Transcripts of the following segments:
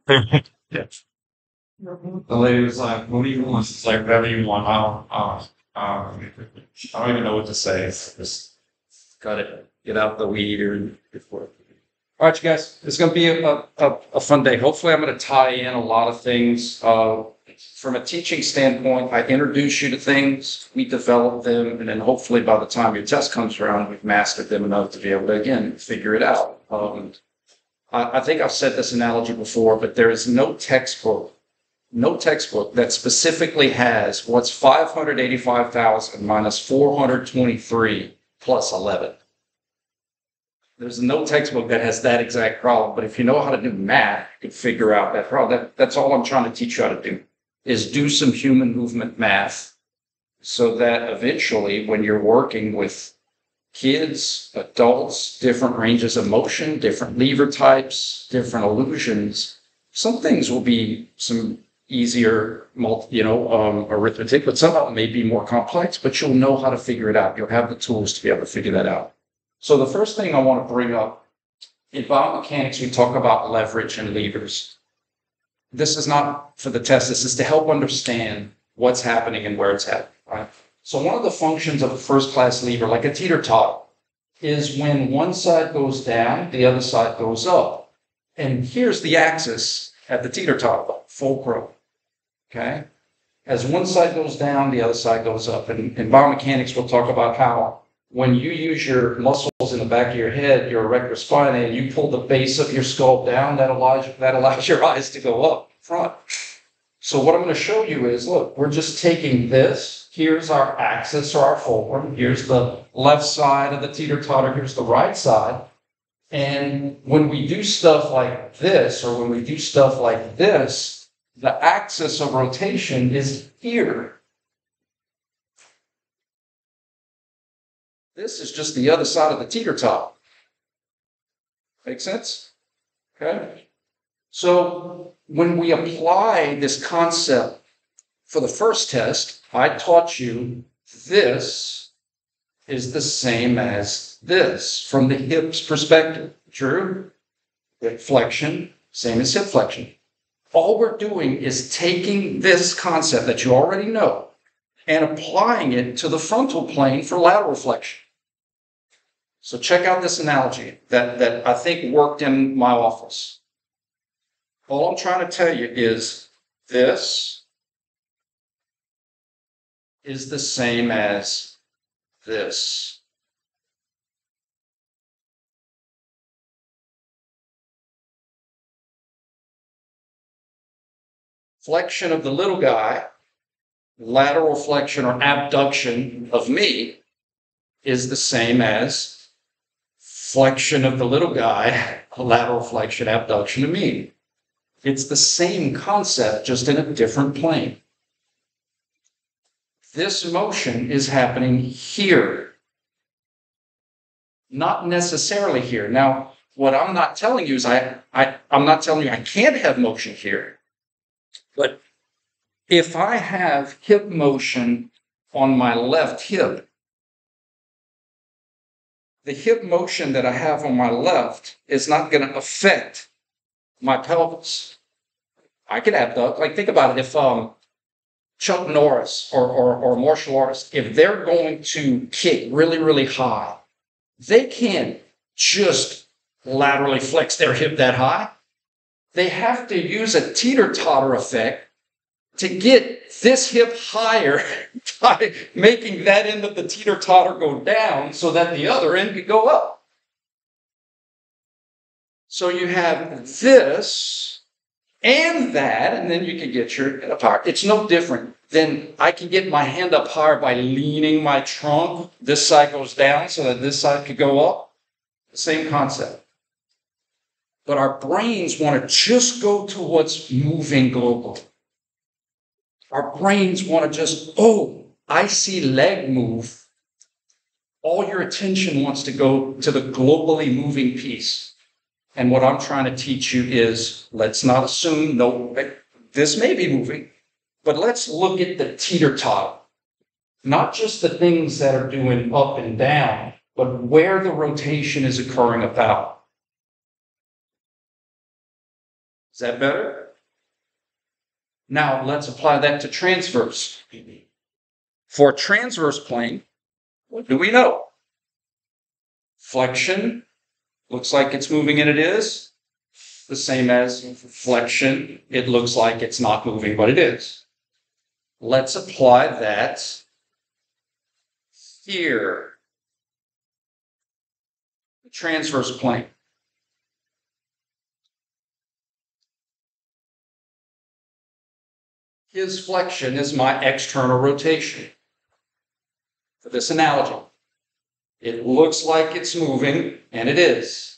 Yeah. The lady was like, "What do you want?" It's like, "Whatever you want." I don't even know what to say. Just got it. Get out the weed or before. All right, you guys. It's going to be a fun day. Hopefully, I'm going to tie in a lot of things. From a teaching standpoint, I introduce you to things, we develop them, and then hopefully by the time your test comes around, we've mastered them enough to be able to, again, figure it out. I think I've said this analogy before, but there is no textbook that specifically has what's 585,000 minus 423 plus 11. There's no textbook that has that exact problem, but if you know how to do math, you can figure out that problem. That's all I'm trying to teach you how to do, is do some human movement math so that eventually when you're working with kids, adults, different ranges of motion, different lever types, different illusions, some things will be some easier, arithmetic, but some of them may be more complex, but you'll know how to figure it out. You'll have the tools to be able to figure that out. So the first thing I want to bring up, in biomechanics, we talk about leverage and levers. This is not for the test. This is to help understand what's happening and where it's happening. Right? So one of the functions of a first-class lever, like a teeter-totter, is when one side goes down, the other side goes up. And here's the axis at the teeter-totter, fulcrum. Okay? As one side goes down, the other side goes up. And in biomechanics, we'll talk about how when you use your muscles in the back of your head, your erector spinae, and you pull the base of your skull down, that allows your eyes to go up front. So what I'm going to show you is, look, we're just taking this. Here's our axis or our fulcrum. Here's the left side of the teeter-totter. Here's the right side. And when we do stuff like this, or when we do stuff like this, the axis of rotation is here. This is just the other side of the teeter-totter. Make sense? Okay? So when we apply this concept for the first test, I taught you this is the same as this from the hip's perspective. True? Hip flexion, same as hip flexion. All we're doing is taking this concept that you already know and applying it to the frontal plane for lateral flexion. So check out this analogy that I think worked in my office. All I'm trying to tell you is this is the same as this. Flexion of the little guy, lateral flexion or abduction of me is the same as flexion of the little guy, lateral flexion, abduction of me. It's the same concept, just in a different plane. This motion is happening here, not necessarily here. Now, what I'm not telling you is I'm not telling you I can't have motion here. But if I have hip motion on my left hip, the hip motion that I have on my left is not going to affect my pelvis. I could abduct. Like, think about it. If Chuck Norris or martial artists, if they're going to kick really, really high, they can't just laterally flex their hip that high. They have to use a teeter-totter effect to get this hip higher by making that end of the teeter-totter go down so that the other end could go up. So you have this and that, and then you can get your head up higher. It's no different than I can get my hand up higher by leaning my trunk. This side goes down so that this side could go up. The same concept. But our brains want to just go to what's moving globally. Our brains want to just, oh, I see leg move. All your attention wants to go to the globally moving piece. And what I'm trying to teach you is, let's not assume, no, this may be moving, but let's look at the teeter-totter. Not just the things that are doing up and down, but where the rotation is occurring about. Is that better? Now let's apply that to transverse. For a transverse plane, what do we know? Flexion looks like it's moving and it is. The same as flexion, it looks like it's not moving, but it is. Let's apply that here. The transverse plane. His flexion is my external rotation. For this analogy, it looks like it's moving, and it is.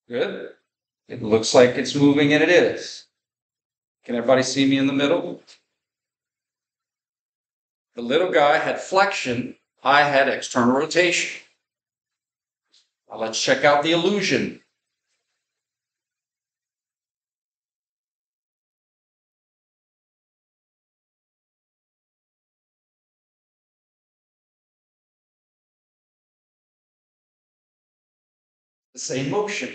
Good. It looks like it's moving, and it is. Can everybody see me in the middle? The little guy had flexion. I had external rotation. Now let's check out the illusion. The same motion.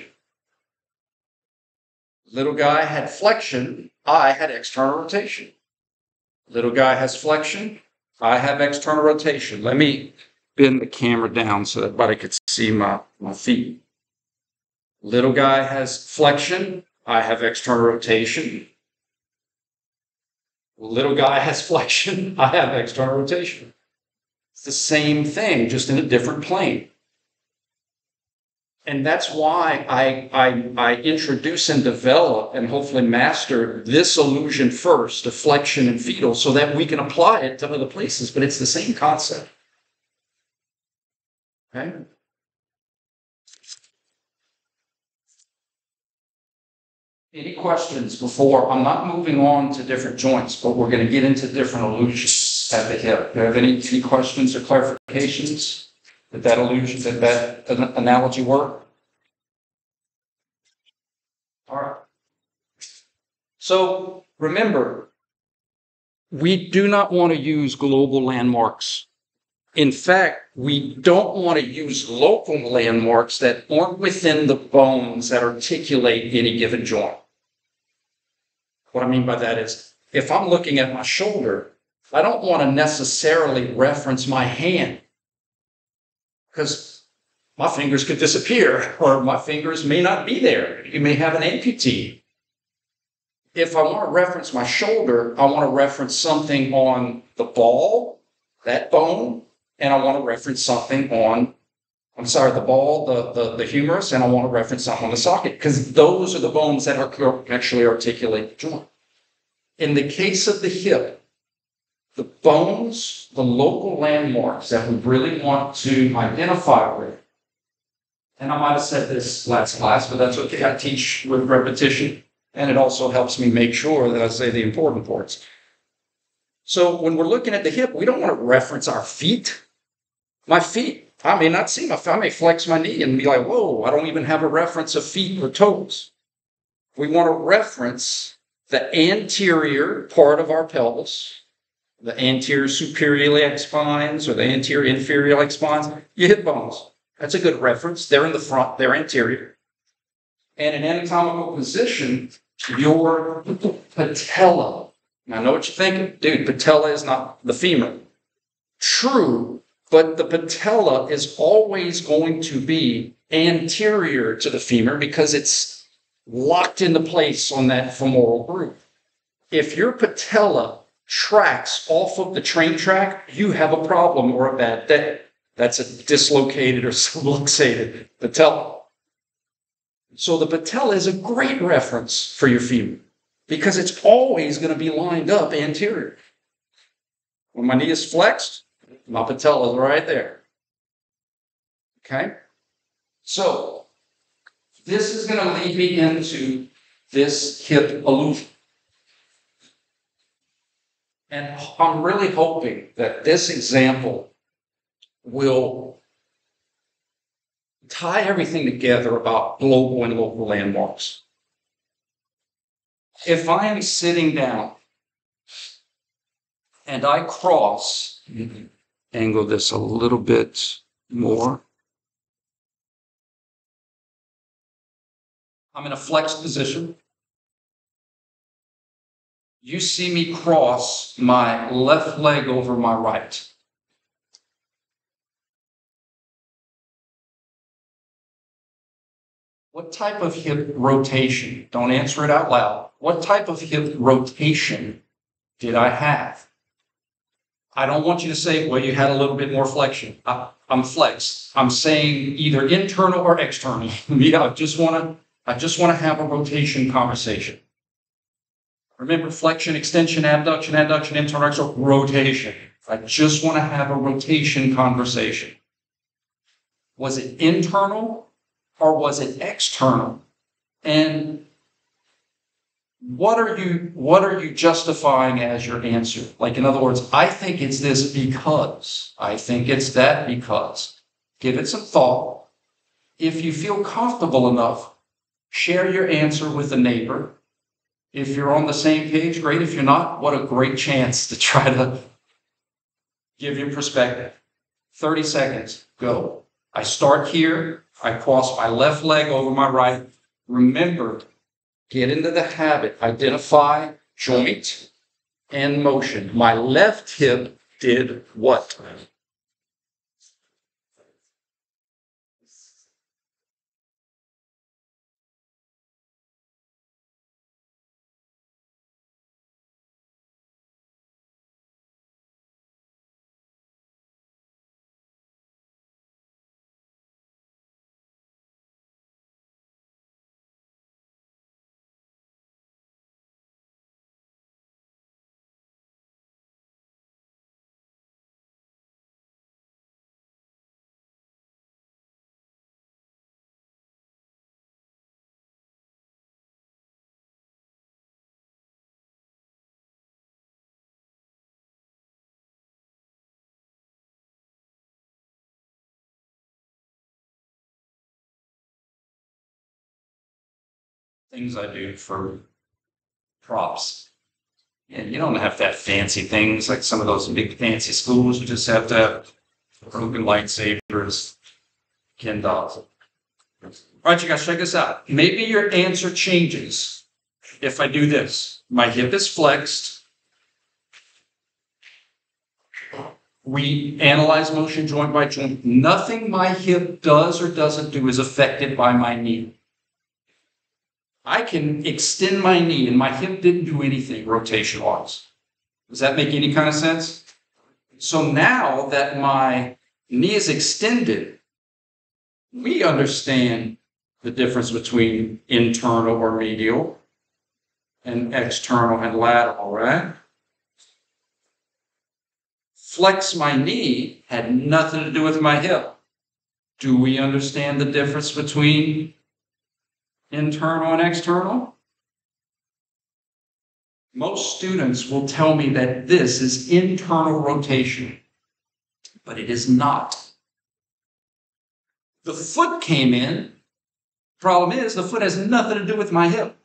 Little guy had flexion. I had external rotation. Little guy has flexion. I have external rotation. Let me bend the camera down so that everybody could see my feet. Little guy has flexion. I have external rotation. Little guy has flexion. I have external rotation. It's the same thing, just in a different plane. And that's why I introduce and develop and hopefully master this illusion first of flexion and fetal so that we can apply it to other places, but it's the same concept. Okay? Any questions before? I'm not moving on to different joints, but we're going to get into different illusions at the hip. Do you have any questions or clarifications? That illusion, that analogy work? All right. So remember, we do not want to use global landmarks. In fact, we don't want to use local landmarks that aren't within the bones that articulate any given joint. What I mean by that is, if I'm looking at my shoulder, I don't want to necessarily reference my hand, because my fingers could disappear, or my fingers may not be there. You may have an amputee. If I want to reference my shoulder, I want to reference something on the ball, that bone, and I want to reference something on, the ball, the humerus, and I want to reference something on the socket, because those are the bones that actually articulate the joint. In the case of the hip, the bones, the local landmarks that we really want to identify with, and I might have said this last class, but that's okay. I teach with repetition, and it also helps me make sure that I say the important parts. So when we're looking at the hip, we don't want to reference our feet. My feet, I may not see I may flex my knee and be like, whoa, I don't even have a reference of feet or toes. We want to reference the anterior part of our pelvis, the anterior superior iliac spines or the anterior inferior iliac spines, your hip bones. That's a good reference. They're in the front, they're anterior. And in anatomical position, your patella. Now, I know what you're thinking. Dude, patella is not the femur. True, but the patella is always going to be anterior to the femur because it's locked into place on that femoral groove. If your patella tracks off of the train track, you have a problem or a bad day. That's a dislocated or subluxated patella. So the patella is a great reference for your femur because it's always going to be lined up anterior. When my knee is flexed, my patella is right there. Okay? So this is going to lead me into this hip illusion. And I'm really hoping that this example will tie everything together about global and local landmarks. If I am sitting down and I cross, angle this a little bit more. I'm in a flexed position. You see me cross my left leg over my right. What type of hip rotation? Don't answer it out loud. What type of hip rotation did I have? I don't want you to say, well, you had a little bit more flexion. I'm flexed. I'm saying either internal or external. I just want to have a rotation conversation. Remember, flexion, extension, abduction, internal, external, rotation. I just want to have a rotation conversation. Was it internal or was it external? And what are you justifying as your answer? Like, in other words, I think it's this because, I think it's that because. Give it some thought. If you feel comfortable enough, share your answer with a neighbor. If you're on the same page, great. If you're not, what a great chance to try to give your perspective. 30 seconds, go. I start here. I cross my left leg over my right. Remember, get into the habit. Identify joint and motion. My left hip did what? Things I do for props. And you don't have to have fancy things like some of those big fancy schools. You just have to have broken lightsabers, Ken dolls. All right, you guys, check this out. Maybe your answer changes if I do this. My hip is flexed. We analyze motion joint by joint. Nothing my hip does or doesn't do is affected by my knee. I can extend my knee and my hip didn't do anything rotation-wise. Does that make any kind of sense? So now that my knee is extended, we understand the difference between internal or medial and external and lateral, right? Flex my knee had nothing to do with my hip. Do we understand the difference between internal and external? Most students will tell me that this is internal rotation, but it is not. The foot came in. Problem is, the foot has nothing to do with my hip.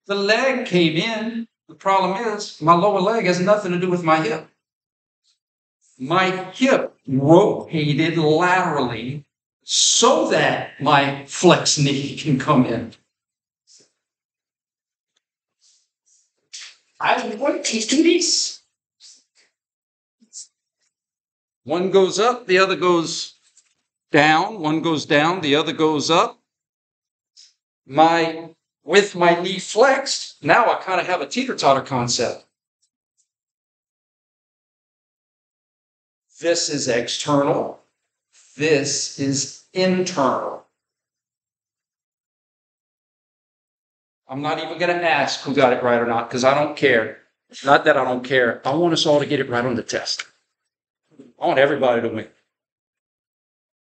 The leg came in. The problem is, my lower leg has nothing to do with my hip. My hip rotated laterally so that my flex knee can come in. I want to do this. One goes up, the other goes down. One goes down, the other goes up. With my knee flexed, now I kind of have a teeter-totter concept. This is external. This is internal. I'm not even going to ask who got it right or not, because I don't care. Not that I don't care. I want us all to get it right on the test. I want everybody to win.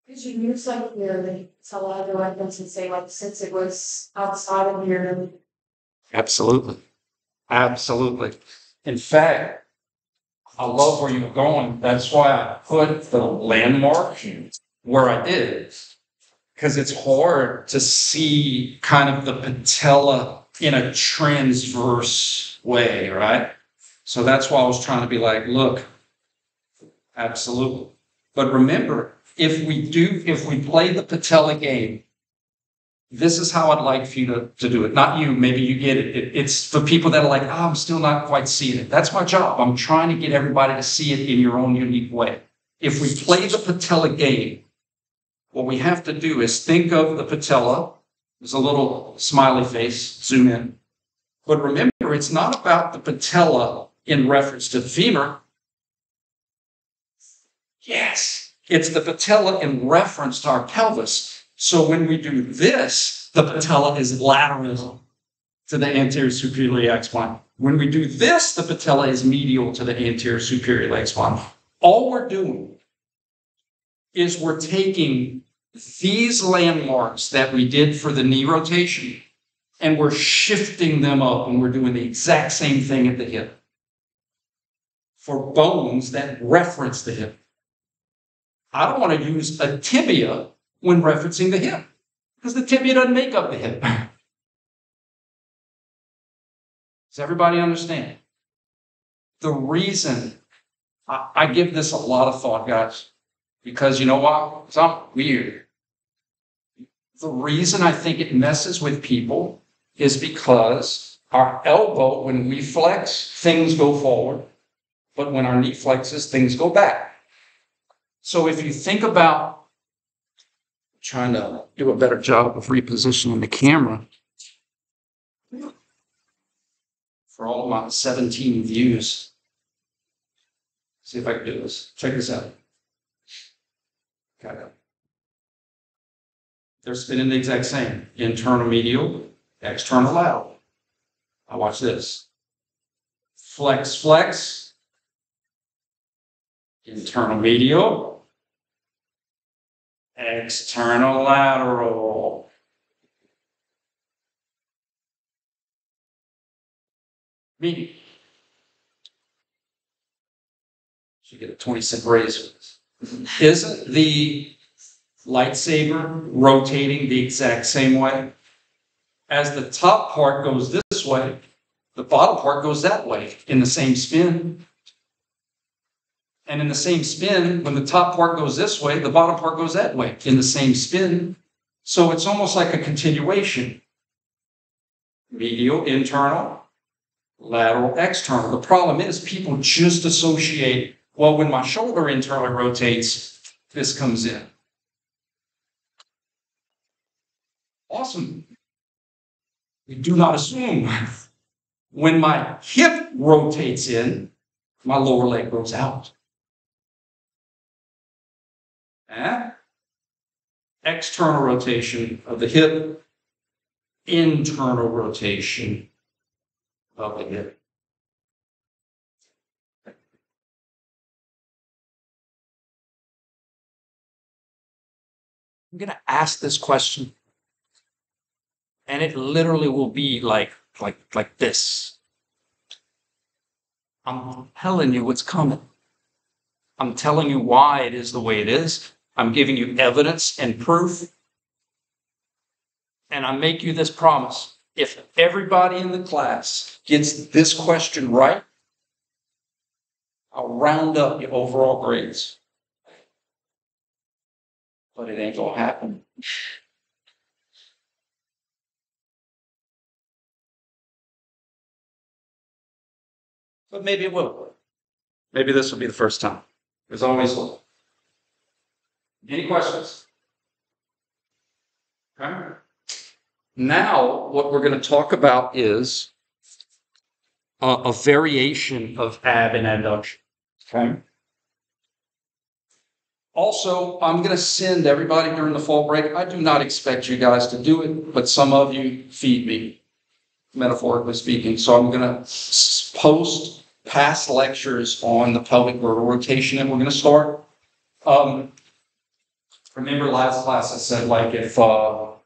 Did you use like your tell other weapons and say like since it was outside of your Absolutely. Absolutely. In fact, I love where you're going. That's why I put the landmark where I did. Because it's hard to see kind of the patella in a transverse way, right? So that's why I was trying to be like, look, absolutely. But remember, if we play the patella game, This is how I'd like for you to do it. Not you, maybe you get it. It's for people that are like, I'm still not quite seeing it. That's my job. I'm trying to get everybody to see it in your own unique way. If we play the patella game, what we have to do is think of the patella. There's a little smiley face, zoom in. But remember, it's not about the patella in reference to the femur. Yes, it's the patella in reference to our pelvis. So when we do this, the patella is lateral to the anterior superior iliac spine. When we do this, the patella is medial to the anterior superior iliac spine. All we're doing is we're taking these landmarks that we did for the knee rotation, and we're shifting them up, and we're doing the exact same thing at the hip for bones that reference the hip. I don't want to use a tibia when referencing the hip, because the tibia doesn't make up the hip. Does everybody understand? The reason I give this a lot of thought, guys, because you know what? Because I'm weird. The reason I think it messes with people is because our elbow, when we flex, things go forward, but when our knee flexes, things go back. So if you think about trying to do a better job of repositioning the camera for all of my 17 views. See if I can do this. Check this out. Okay. They're spinning the exact same. Internal medial, external lateral. Now watch this. Flex, flex. Internal medial. External lateral. Medial. Should get a 20-cent raise for this. Isn't the lightsaber rotating the exact same way? As the top part goes this way, the bottom part goes that way in the same spin. And in the same spin, when the top part goes this way, the bottom part goes that way in the same spin. So it's almost like a continuation. Medial, internal, lateral, external. The problem is people just associate, well, when my shoulder internally rotates, this comes in. Awesome. We do not assume. When my hip rotates in, my lower leg goes out. External rotation of the hip, internal rotation of the hip. I'm going to ask this question, and it literally will be like this. I'm telling you what's coming. I'm telling you why it is the way it is. I'm giving you evidence and proof. And I make you this promise. If everybody in the class gets this question right, I'll round up your overall grades. But it ain't gonna happen. But maybe it will. Maybe this will be the first time. There's always hope. Any questions? Okay. Now, what we're going to talk about is a variation of ab and adduction. Okay. Also, I'm going to send everybody during the fall break. I do not expect you guys to do it, but some of you feed me, metaphorically speaking. So I'm going to post past lectures on the pelvic girdle rotation, and we're going to start. Remember last class I said, like, if for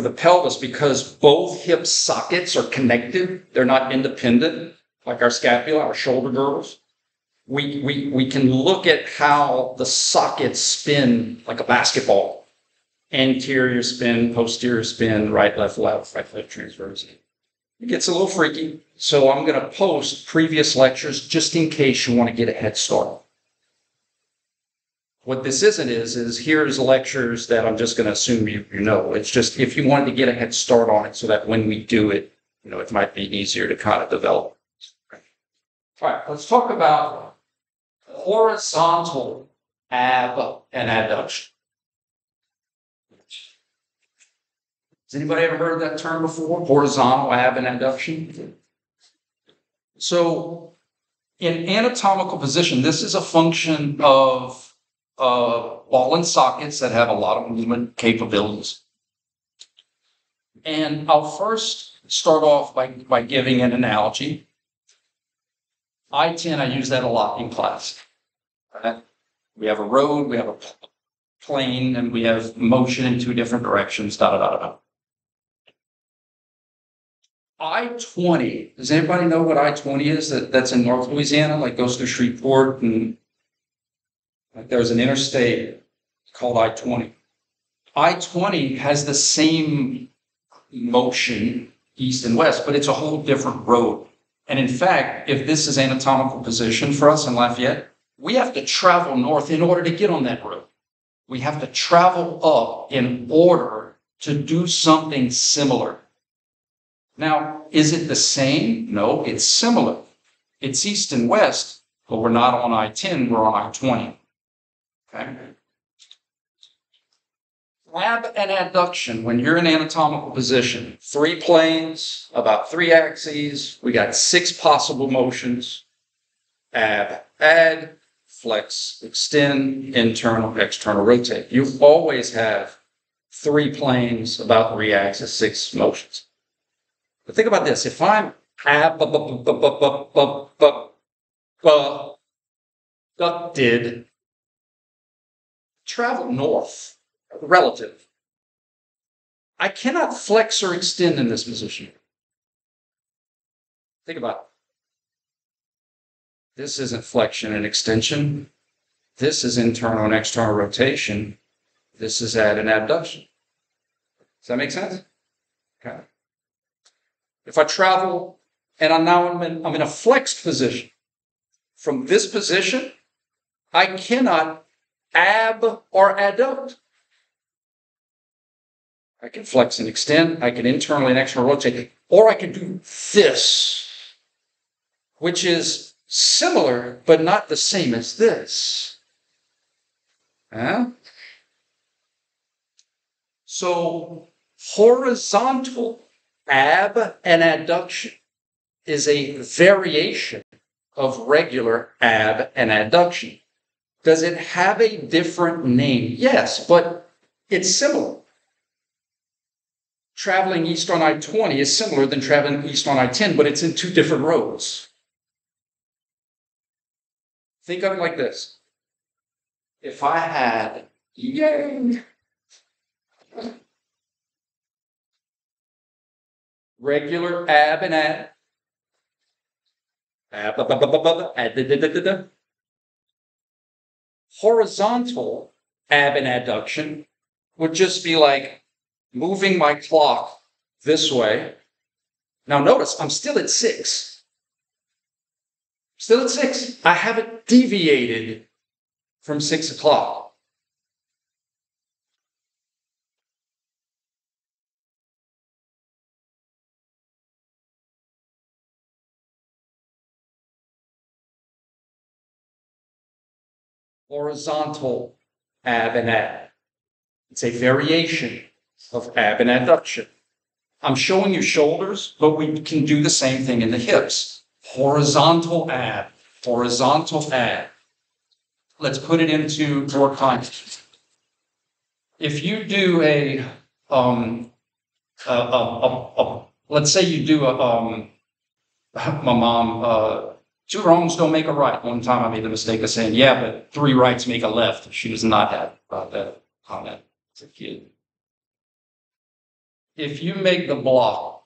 the pelvis, because both hip sockets are connected, they're not independent, like our scapula, our shoulder girdles. We can look at how the sockets spin like a basketball. Anterior spin, posterior spin, right, left, transverse. It gets a little freaky, so I'm going to post previous lectures just in case you want to get a head start. What this isn't is here's lectures that I'm just going to assume you know. It's just if you wanted to get a head start on it so that when we do it, it might be easier to kind of develop. All right, let's talk about horizontal ab and adduction. Has anybody ever heard that term before? Horizontal ab and adduction? So in anatomical position, this is a function of ball and sockets that have a lot of movement capabilities. And I'll first start off by giving an analogy. I-10, I use that a lot in class. Right? We have a road, we have a plane, and we have motion in two different directions, I-20, does anybody know what I-20 is? That's in North Louisiana, like goes through Shreveport, and like there's an interstate called I-20. I-20 has the same motion east and west, but it's a whole different road. And in fact, if this is anatomical position for us in Lafayette, we have to travel north in order to get on that road. We have to travel up in order to do something similar. Now, is it the same? No, it's similar. It's east and west, but we're not on I-10, we're on I-20. Okay? Ab and adduction, when you're in anatomical position, 3 planes, about 3 axes, we got 6 possible motions. Ab, add, flex, extend, internal, external, rotate. You always have 3 planes, about 3 axes, 6 motions. But think about this. If I'm abducted, travel north, relative. I cannot flex or extend in this position. Think about it. This isn't flexion and extension. This is internal and external rotation. This is add and abduction. Does that make sense? Okay. If I travel and I'm in a flexed position, from this position, I cannot ab or adduct. I can flex and extend, I can internally and externally rotate, or I can do this, which is similar but not the same as this. So horizontal ab and adduction is a variation of regular ab and adduction. Does it have a different name? Yes, but it's similar. Traveling east on I-20 is similar than traveling east on I-10, but it's in 2 different roads. Think of it like this. If I had, regular ab and add, horizontal ab and adduction would just be like moving my clock this way. Now notice, I'm still at 6. Still at 6. I haven't deviated from 6 o'clock. Horizontal ab and add. It's a variation of ab and adduction. I'm showing you shoulders, but we can do the same thing in the hips. Horizontal ab, horizontal ab. Let's put it into more context. If you do let's say you do my mom, 2 wrongs don't make a right. One time I made the mistake of saying, yeah, but 3 rights make a left. She was not happy about that comment as a kid. If you make the block,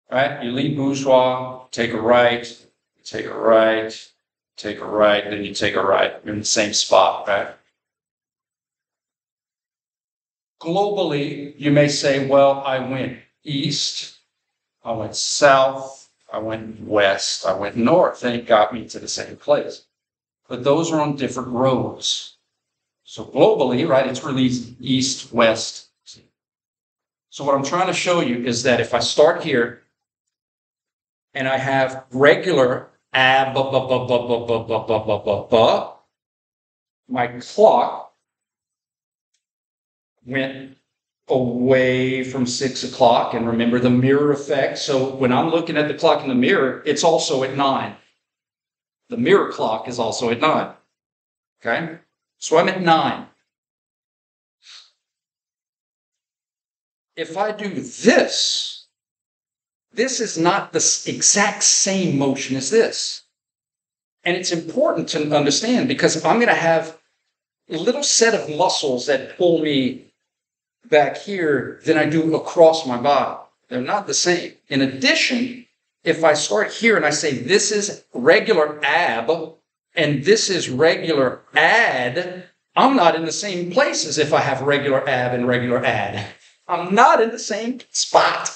right, you leave bourgeois, take a right, take a right, take a right, then you take a right. You're in the same spot, right? Globally, you may say, well, I went east, I went south, I went west, I went north, and it got me to the same place. But those are on different roads. So globally, right, it's really east, west. So what I'm trying to show you is that if I start here and I have regular my clock went away from 6 o'clock. And remember the mirror effect. So when I'm looking at the clock in the mirror, it's also at 9. The mirror clock is also at 9. Okay? So I'm at 9. If I do this, this is not the exact same motion as this. And it's important to understand because I'm going to have a little set of muscles that pull me back here than I do across my body. They're not the same. In addition, if I start here and I say this is regular ab and this is regular ad, I'm not in the same place as if I have regular ab and regular ad. I'm not in the same spot.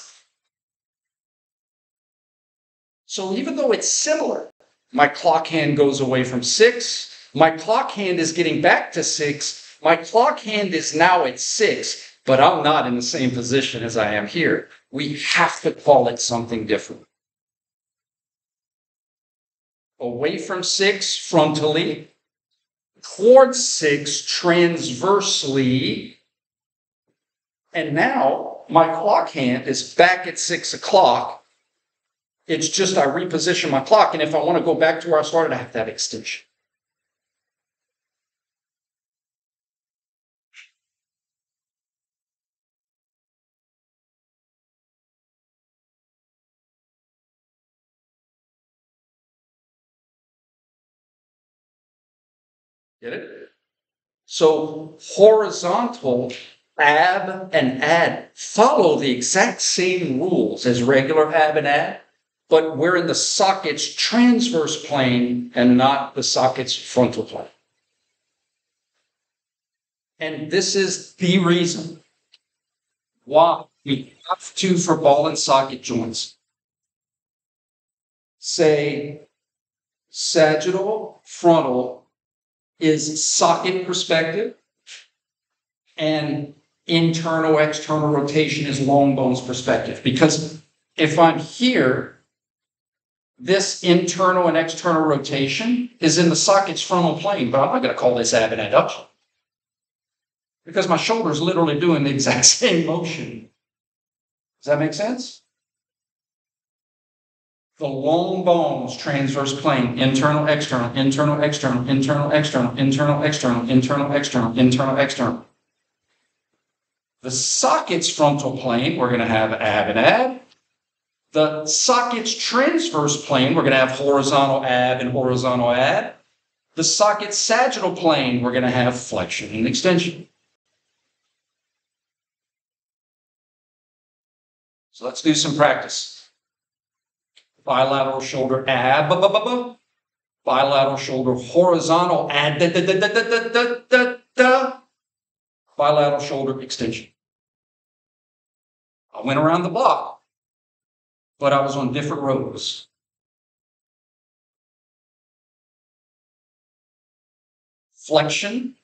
So even though it's similar, my clock hand goes away from 6. My clock hand is getting back to 6. My clock hand is now at 6, but I'm not in the same position as I am here. We have to call it something different. Away from 6 frontally, towards 6 transversely, and now my clock hand is back at 6 o'clock. It's just I reposition my clock, and if I want to go back to where I started, I have to have extension. Get it? So horizontal ab and ad follow the exact same rules as regular ab and ad, but we're in the socket's transverse plane and not the socket's frontal plane. And this is the reason why we have to, for ball and socket joints, say sagittal frontal is socket perspective and internal external rotation is long bones perspective. Because if I'm here, this internal and external rotation is in the socket's frontal plane, but I'm not going to call this ab and adduction because my shoulder is literally doing the exact same motion. Does that make sense? The long bones transverse plane, internal, external, internal, external, internal, external, internal, external, internal, external, internal, external. The socket's frontal plane, we're going to have ab and ad. The socket's transverse plane, we're going to have horizontal ab and horizontal ad. The socket's sagittal plane, we're going to have flexion and extension. So let's do some practice. Bilateral shoulder ab, bilateral shoulder horizontal ad, bilateral shoulder extension. I went around the block, but I was on different rows. Flexion.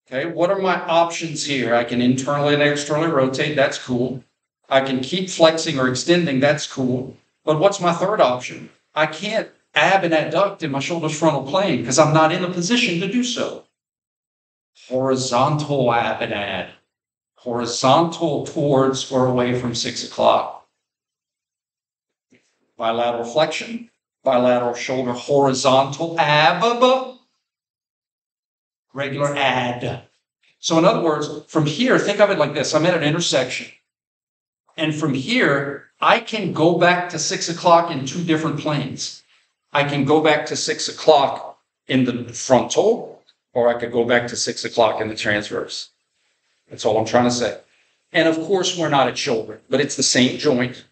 Okay, what are my options here? I can internally and externally rotate, that's cool. I can keep flexing or extending, that's cool. But what's my third option? I can't ab and adduct in my shoulder's frontal plane because I'm not in a position to do so. Horizontal ab and ad. Horizontal towards or away from 6 o'clock. Bilateral flexion. Bilateral shoulder horizontal ab. Regular ad. So in other words, from here, think of it like this. I'm at an intersection. And from here, I can go back to 6 o'clock in two different planes. I can go back to 6 o'clock in the frontal, or I could go back to 6 o'clock in the transverse. That's all I'm trying to say. And of course, we're not at shoulder, but it's the same joint.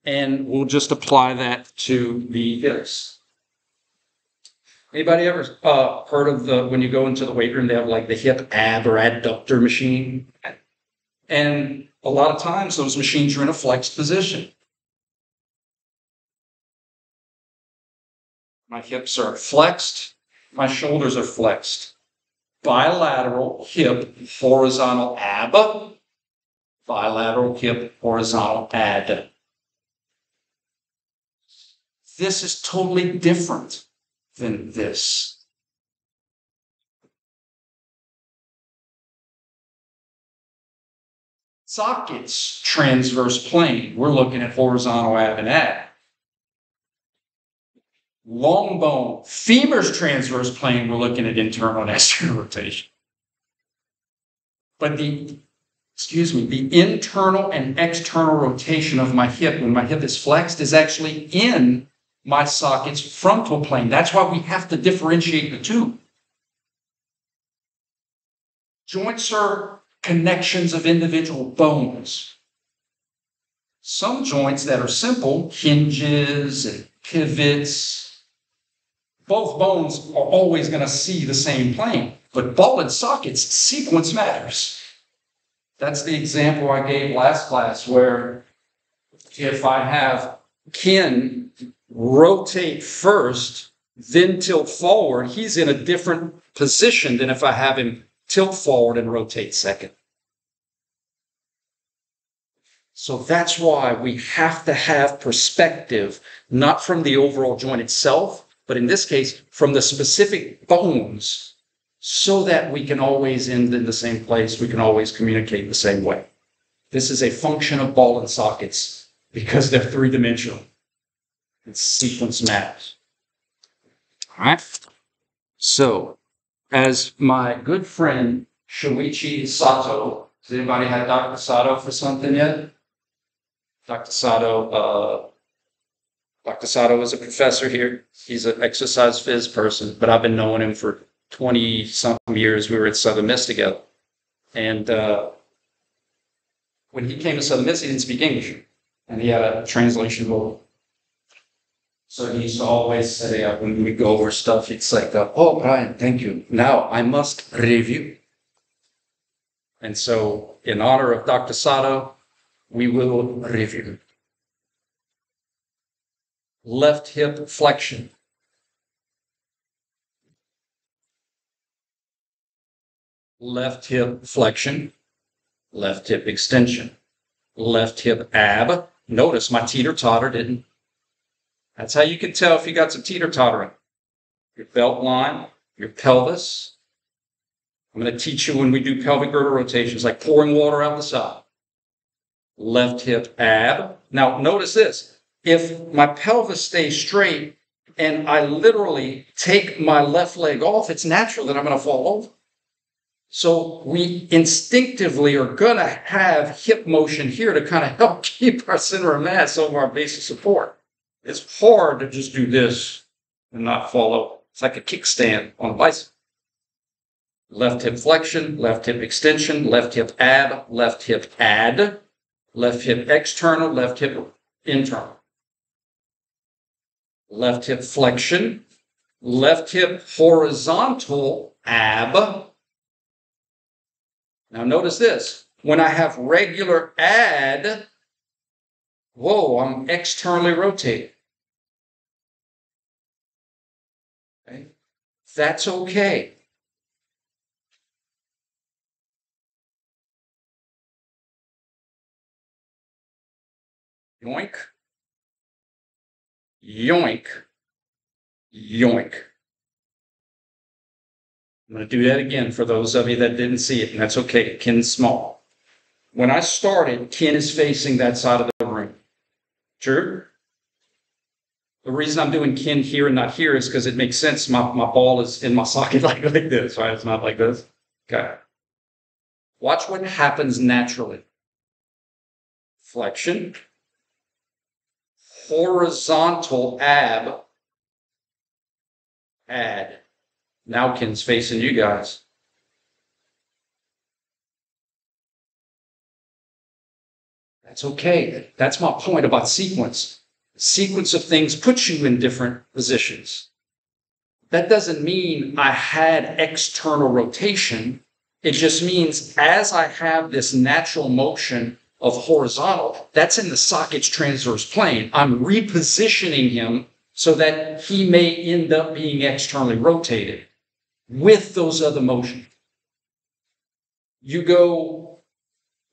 And we'll just apply that to the hips. Anybody ever heard of when you go into the weight room, they have like the hip ab or adductor machine? And a lot of times those machines are in a flexed position. My hips are flexed my shoulders are flexed. Bilateral hip, horizontal ab. Bilateral hip, horizontal ad. This is totally different than this. Sockets, transverse plane. We're looking at horizontal ab and ad. Long bone, femur's transverse plane, we're looking at internal and external rotation. But the internal and external rotation of my hip, when my hip is flexed, is actually in my socket's frontal plane. That's why we have to differentiate the two. Joints are connections of individual bones. Some joints that are simple, hinges and pivots, both bones are always going to see the same plane. But ball and sockets, sequence matters. That's the example I gave last class, where if I have Ken rotate first, then tilt forward, he's in a different position than if I have him tilt forward and rotate second. So that's why we have to have perspective, not from the overall joint itself, but in this case, from the specific bones, so that we can always end in the same place, we can always communicate the same way. This is a function of ball and sockets because they're three-dimensional. And sequence matters. All right? So, as my good friend Shoichi Sato, has anybody had Dr. Sato for something yet? Dr. Sato is a professor here. He's an exercise phys person, but I've been knowing him for 20-something years. We were at Southern Miss together. And when he came to Southern Miss, he didn't speak English. And he had a translation role. So he used to always say, when we go over stuff, it's like, oh, Brian, thank you. Now I must review. And so, in honor of Dr. Sato, we will review. Left hip flexion. Left hip flexion. Left hip extension. Left hip ab. Notice my teeter-totter didn't. That's how you can tell if you got some teeter-tottering. Your belt line, your pelvis. I'm going to teach you when we do pelvic girdle rotations, like pouring water out the side. Left hip ab. Now, notice this. If my pelvis stays straight and I literally take my left leg off, it's natural that I'm going to fall over. So we instinctively are going to have hip motion here to kind of help keep our center of mass over our base of support. It's hard to just do this and not fall over. It's like a kickstand on a bicycle. Left hip flexion, left hip extension, left hip ab, left hip ad, left hip external, left hip internal. Left hip flexion, left hip horizontal ab. Now notice this. When I have regular ad, whoa, I'm externally rotated. Okay? That's okay. Yoink. Yoink. Yoink. I'm going to do that again for those of you that didn't see it, and that's okay. Ken's small. When I started, Ken is facing that side of the room. True? The reason I'm doing Ken here and not here is because it makes sense. My ball is in my socket like this, right? It's not like this. Okay. Watch what happens naturally. Flexion. Horizontal ab. Ad. Now Ken's facing you guys. That's okay. That's my point about sequence. Sequence of things puts you in different positions. That doesn't mean I had external rotation. It just means as I have this natural motion of horizontal, that's in the socket's transverse plane. I'm repositioning him so that he may end up being externally rotated with those other motions. You go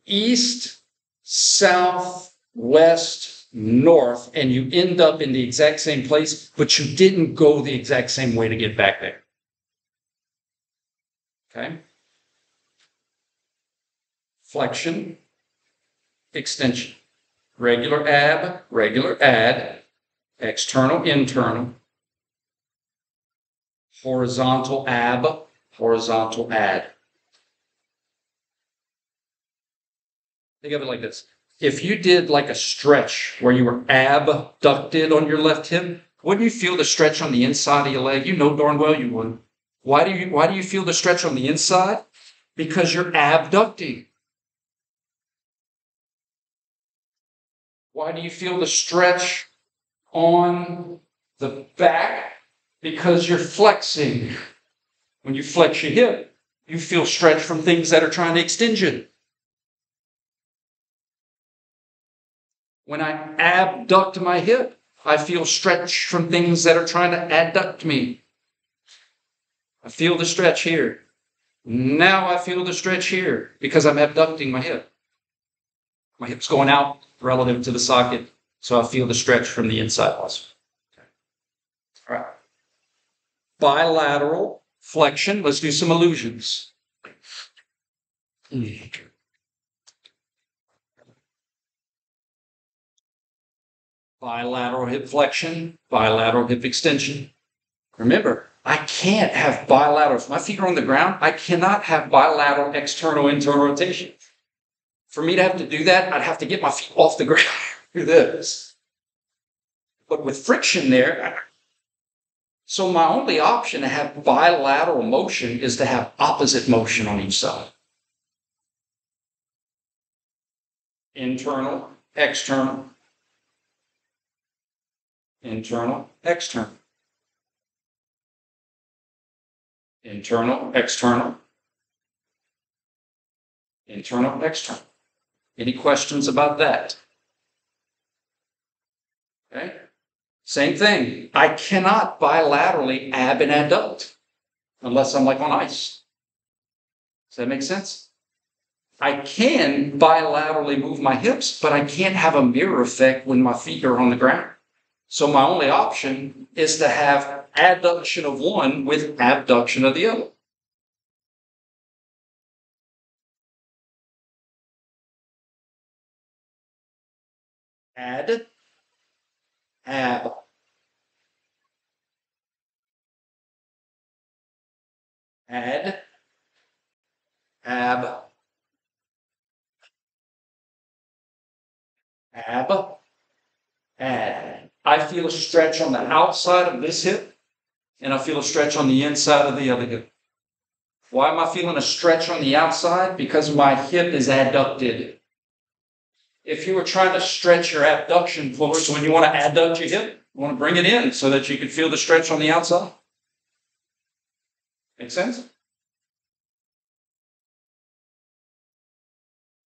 east, south, west, north, and you end up in the exact same place, but you didn't go the exact same way to get back there. Okay? Flexion, extension. Regular ab, regular add, external, internal, horizontal ab, horizontal add. Think of it like this. If you did like a stretch where you were abducted on your left hip, wouldn't you feel the stretch on the inside of your leg? You know darn well you would. Why do you feel the stretch on the inside? Because you're abducting. Why do you feel the stretch on the back? Because you're flexing. When you flex your hip, you feel stretch from things that are trying to extend you. When I abduct my hip, I feel stretch from things that are trying to adduct me. I feel the stretch here. Now I feel the stretch here because I'm abducting my hip. My hip's going out relative to the socket, so I feel the stretch from the inside also. Okay. All right. Bilateral flexion. Let's do some illusions. Bilateral hip flexion, bilateral hip extension. Remember, I can't have bilateral. If my feet are on the ground, I cannot have bilateral external internal rotation. For me to have to do that, I'd have to get my feet off the ground. Do this. But with friction there, so my only option to have bilateral motion is to have opposite motion on each side. Internal, external, internal, external. Internal, external, internal, external. Any questions about that? Okay. Same thing. I cannot bilaterally ab and adduct unless I'm like on ice. Does that make sense? I can bilaterally move my hips, but I can't have a mirror effect when my feet are on the ground. So my only option is to have adduction of one with abduction of the other. Add, ab. Add, ab, ab, add. I feel a stretch on the outside of this hip, and I feel a stretch on the inside of the other hip. Why am I feeling a stretch on the outside? Because my hip is adducted. If you were trying to stretch your abduction forward, so when you want to adduct your hip, you want to bring it in so that you can feel the stretch on the outside. Make sense?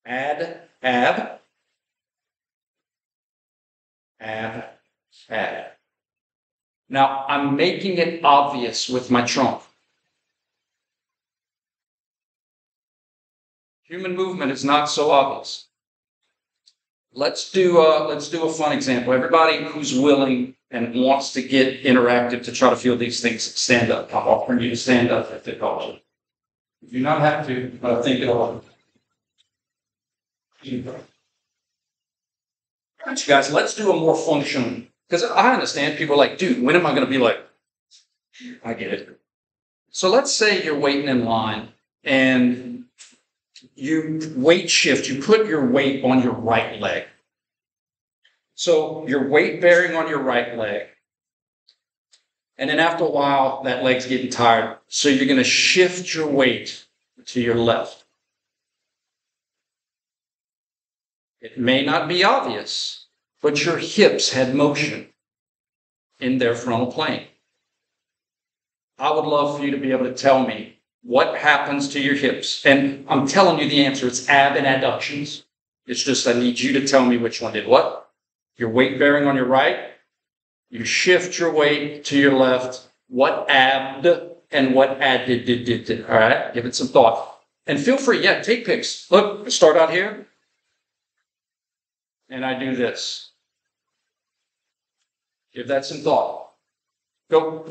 Add, ab, ab, ab. Now, I'm making it obvious with my trunk. Human movement is not so obvious. Let's do a fun example. Everybody who's willing and wants to get interactive to try to feel these things, stand up. I'm offering you to stand up if they call you. You do not have to, but I think it'll. All right, you guys, let's do a more functional. Because I understand people are like, dude, when am I going to be like, I get it. So let's say you're waiting in line and you weight shift, you put your weight on your right leg. So your weight bearing on your right leg. And then after a while, that leg's getting tired. So you're going to shift your weight to your left. It may not be obvious, but your hips had motion in their frontal plane. I would love for you to be able to tell me what happens to your hips. And I'm telling you the answer. It's ab and adductions. It's just I need you to tell me which one did what. Your weight bearing on your right You shift your weight to your left. What abbed and what added. All right, give it some thought. And feel free, yeah, take pics. Look, start out here. And I do this. Give that some thought. Go.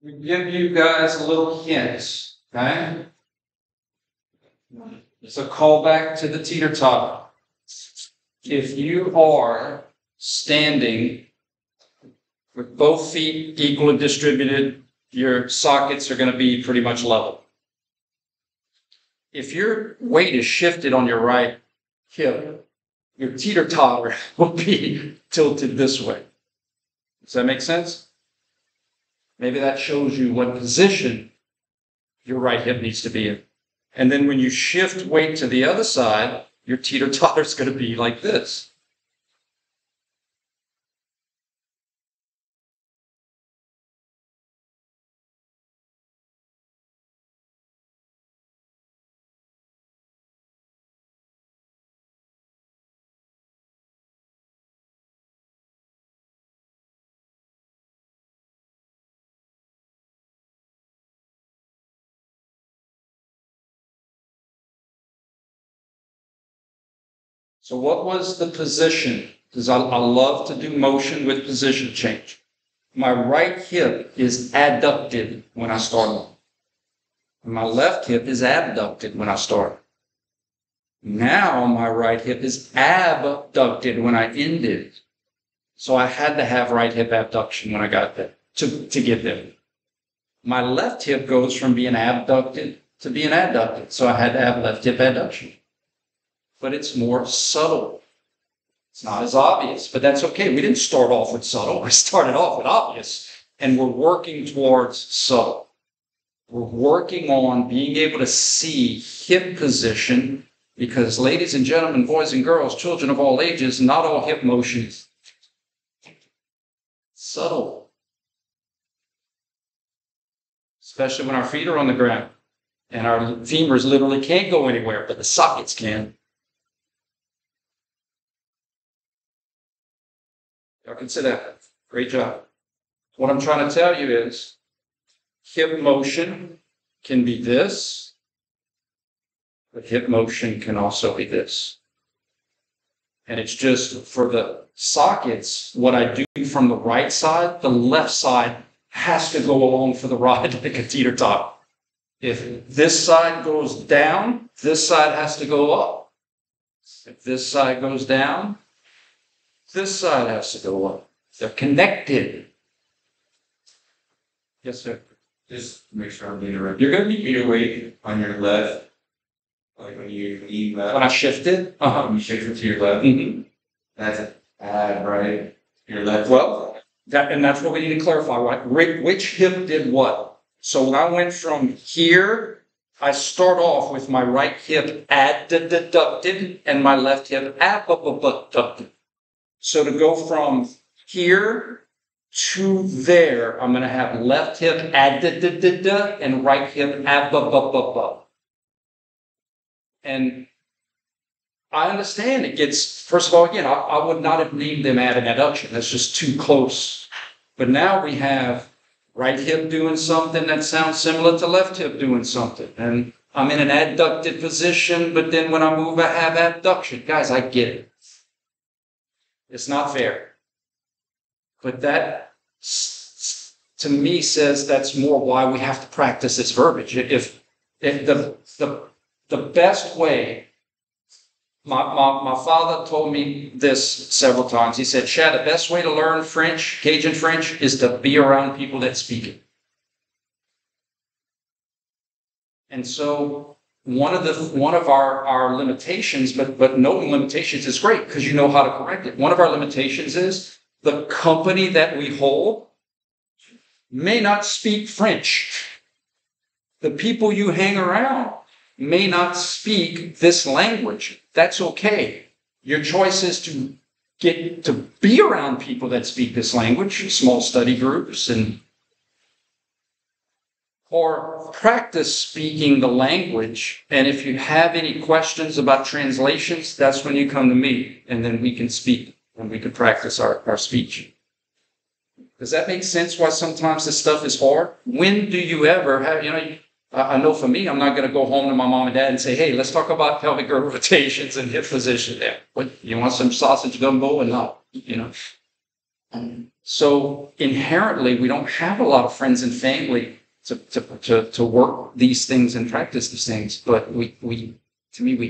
We give you guys a little hint, okay? It's a callback to the teeter-totter. If you are standing with both feet equally distributed, your sockets are going to be pretty much level. If your weight is shifted on your right hip, your teeter-totter will be tilted this way. Does that make sense? Maybe that shows you what position your right hip needs to be in. And then when you shift weight to the other side, your teeter-totter is going to be like this. So what was the position? Because I love to do motion with position change. My right hip is adducted when I start. My left hip is abducted when I start. Now my right hip is abducted when I ended. So I had to have right hip abduction when I got there to get there. My left hip goes from being abducted to being adducted. So I had to have left hip adduction. But it's more subtle. It's not as obvious, but that's okay. We didn't start off with subtle. We started off with obvious, and we're working towards subtle. We're working on being able to see hip position because, ladies and gentlemen, boys and girls, children of all ages, not all hip motions subtle, especially when our feet are on the ground and our femurs literally can't go anywhere, but the sockets can. Y'all can sit down. Great job. What I'm trying to tell you is hip motion can be this, but hip motion can also be this. And it's just for the sockets, what I do from the right side, the left side has to go along for the ride like a teeter-totter. If this side goes down, this side has to go up. If this side goes down, this side has to go up. They're connected. Yes, sir. Just make sure I'm getting it right. You're going to be Your weight on your left, like when you lean left. when I shifted. When you shift it to your left, that's add, right? Your left. Well, that's what we need to clarify, right? Which hip did what? So when I went from here, I start off with my right hip adducted and my left hip abducted. So to go from here to there, I'm going to have left hip adducted and right hip abducted. And I understand it gets, first of all, again, I would not have named them add and adduction. That's just too close. But now we have right hip doing something that sounds similar to left hip doing something. And I'm in an adducted position, but then when I move, I have abduction. Guys, I get it. It's not fair. But that, to me, says that's more why we have to practice this verbiage. If the best way, my father told me this several times. He said, Chad, the best way to learn French, Cajun French, is to be around people that speak it. And so one of our limitations, but knowing limitations is great because you know how to correct it. One of our limitations is the company that we hold may not speak French. The people you hang around may not speak this language. That's okay. Your choice is to get to be around people that speak this language, small study groups, or practice speaking the language. And if you have any questions about translations, that's when you come to me, and then we can speak and we can practice our speech. Does that make sense why sometimes this stuff is hard? When do you ever have, I know for me, I'm not going to go home to my mom and dad and say, hey, let's talk about pelvic girdle rotations and hip position there. What, you want some sausage gumbo? And not, So inherently, we don't have a lot of friends and family to work these things and practice these things. But we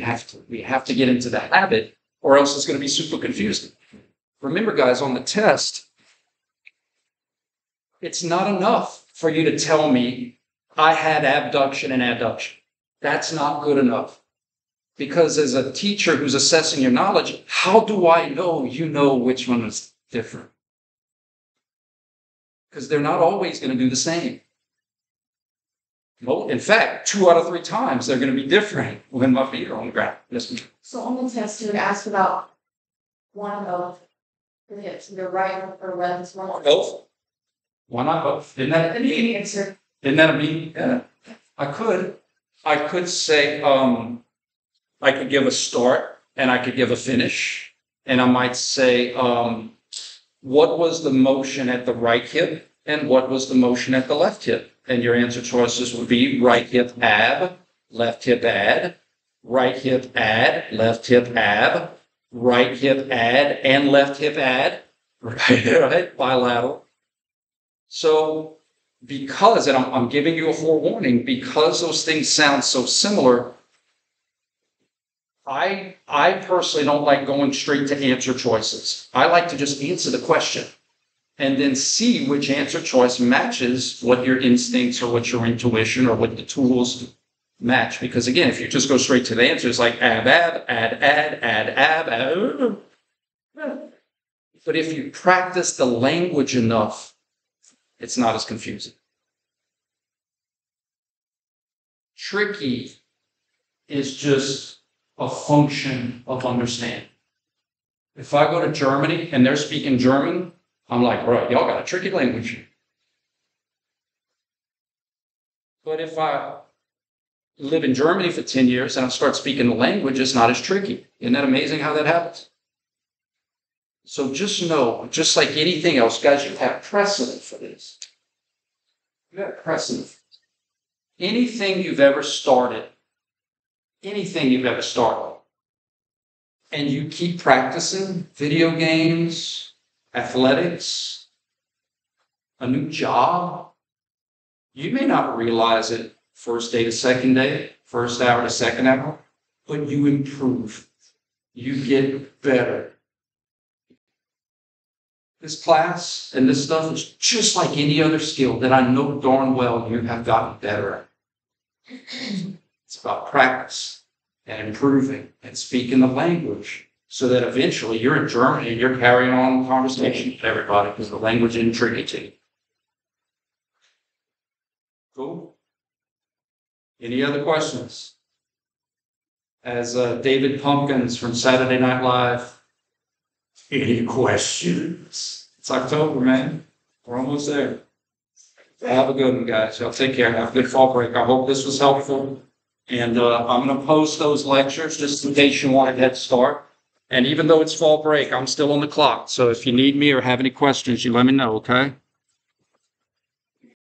have to get into the habit, or else it's going to be super confusing. Remember, guys, on the test, it's not enough for you to tell me I had abduction and adduction. That's not good enough. Because as a teacher who's assessing your knowledge, how do I know you know which one is different? Because they're not always going to do the same. Well, in fact, 2 out of 3 times they're going to be different when my feet are on the ground. Yes, ma'am. So on the test, you would ask about one of the hips, either right or left. Or both. Why not both? Isn't that the answer? Isn't that a mean? Yeah. I could say, I could give a start and I could give a finish. And I might say, what was the motion at the right hip and what was the motion at the left hip? And your answer choices would be right hip ab, left hip add, right hip add, left hip ab, right hip add, and left hip add, right? Bilateral. So, because, and I'm giving you a forewarning, because those things sound so similar, I personally don't like going straight to answer choices. I like to just answer the question and then see which answer choice matches what your instincts or what your intuition or what the tools match. Because again, if you just go straight to the answers like ab, ab. But if you practice the language enough, it's not as confusing. Tricky is just a function of understanding. If I go to Germany and they're speaking German, I'm like, right, y'all got a tricky language. But if I live in Germany for 10 years and I start speaking the language, it's not as tricky. Isn't that amazing how that happens? So just know, just like anything else, guys, you have precedent for this. You have precedent. Anything you've ever started, and you keep practicing, video games, athletics, a new job, you may not realize it first day to second day, first hour to second hour, but you improve. You get better. This class and this stuff is just like any other skill that I know darn well you have gotten better at. It's about practice and improving and speaking the language so that eventually you're in Germany and you're carrying on conversation with everybody because the language isn't tricky to you. Cool? Any other questions? As David Pumpkins from Saturday Night Live. Any questions? It's October, man. We're almost there. Have a good one, guys. Y'all take care. Have a good fall break. I hope this was helpful. And I'm going to post those lectures just in case you want a head start. And even though it's fall break, I'm still on the clock. So if you need me or have any questions, you let me know, okay?